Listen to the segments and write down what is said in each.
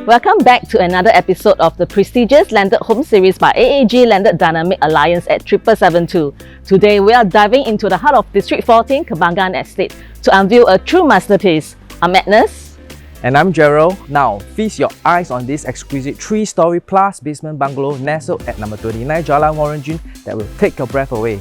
Welcome back to another episode of the prestigious Landed Home series by AAG Landed Dynamic Alliance at 7772. Today we are diving into the heart of District 14 Kembangan Estate to unveil a true masterpiece. I'm Agnes. And I'm Gerald. Now, feast your eyes on this exquisite 3-story plus basement bungalow nestled at number 29 Jalan OrangeTee that will take your breath away.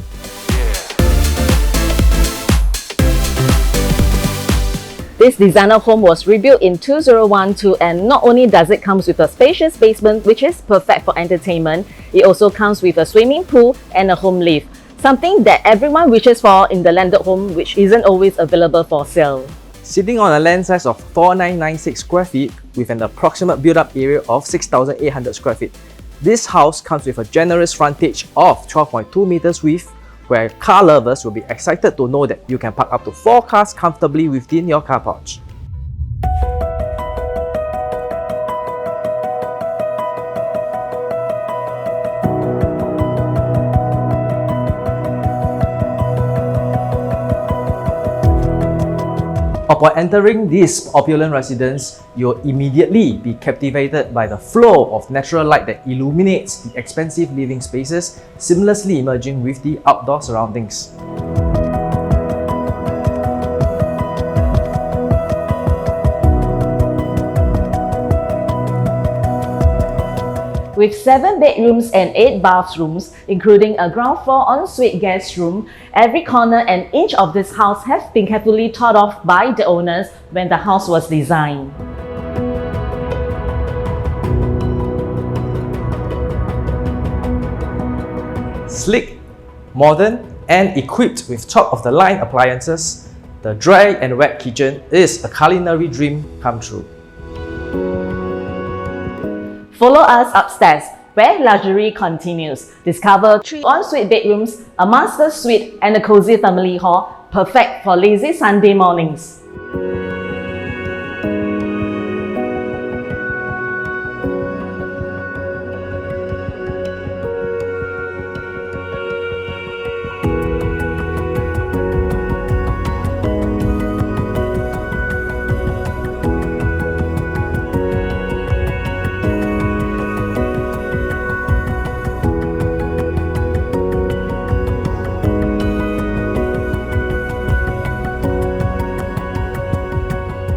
This designer home was rebuilt in 2012, and not only does it come with a spacious basement which is perfect for entertainment, it also comes with a swimming pool and a home lift, something that everyone wishes for in the landed home which isn't always available for sale. Sitting on a land size of 4,996 square feet with an approximate built-up area of 6,800 square feet, this house comes with a generous frontage of 12.2 meters width, where car lovers will be excited to know that you can park up to 4 cars comfortably within your car porch. Upon entering this opulent residence, you'll immediately be captivated by the flow of natural light that illuminates the expansive living spaces, seamlessly merging with the outdoor surroundings. With 7 bedrooms and 8 bathrooms, including a ground floor ensuite guest room, every corner and inch of this house have been carefully thought of by the owners when the house was designed. Sleek, modern, and equipped with top-of-the-line appliances, the dry and wet kitchen is a culinary dream come true. Follow us upstairs, where luxury continues. Discover 3 ensuite bedrooms, a master suite, and a cozy family hall, perfect for lazy Sunday mornings.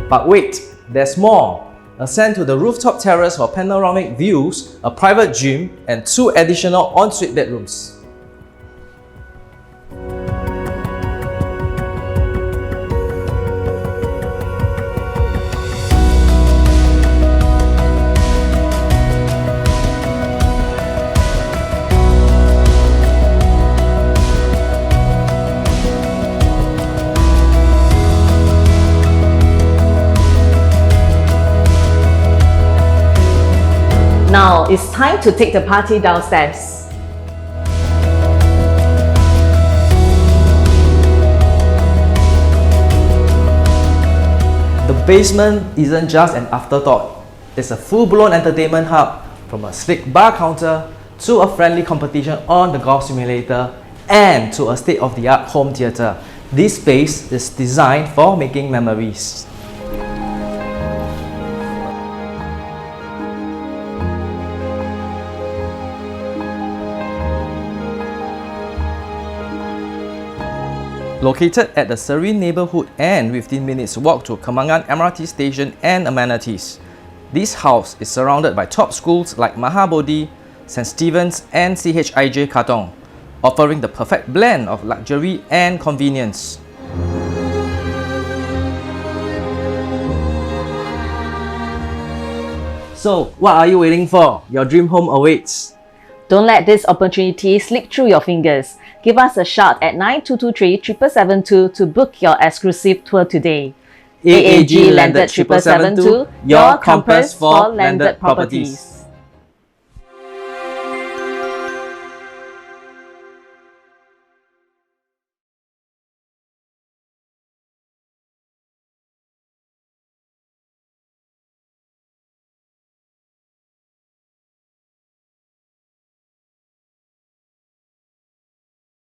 But wait, there's more! Ascend to the rooftop terrace for panoramic views, a private gym, and 2 additional ensuite bedrooms. Now it's time to take the party downstairs. The basement isn't just an afterthought. It's a full-blown entertainment hub, from a sleek bar counter to a friendly competition on the golf simulator and to a state-of-the-art home theatre. This space is designed for making memories. Located at the serene neighborhood and 15 minutes walk to Kembangan MRT station and amenities, this house is surrounded by top schools like Mahabodhi, St. Stephen's and CHIJ Katong, offering the perfect blend of luxury and convenience. So, what are you waiting for? Your dream home awaits. Don't let this opportunity slip through your fingers. Give us a shout at 9223 7772 to book your exclusive tour today. AAG Landed 7772, your compass for landed properties.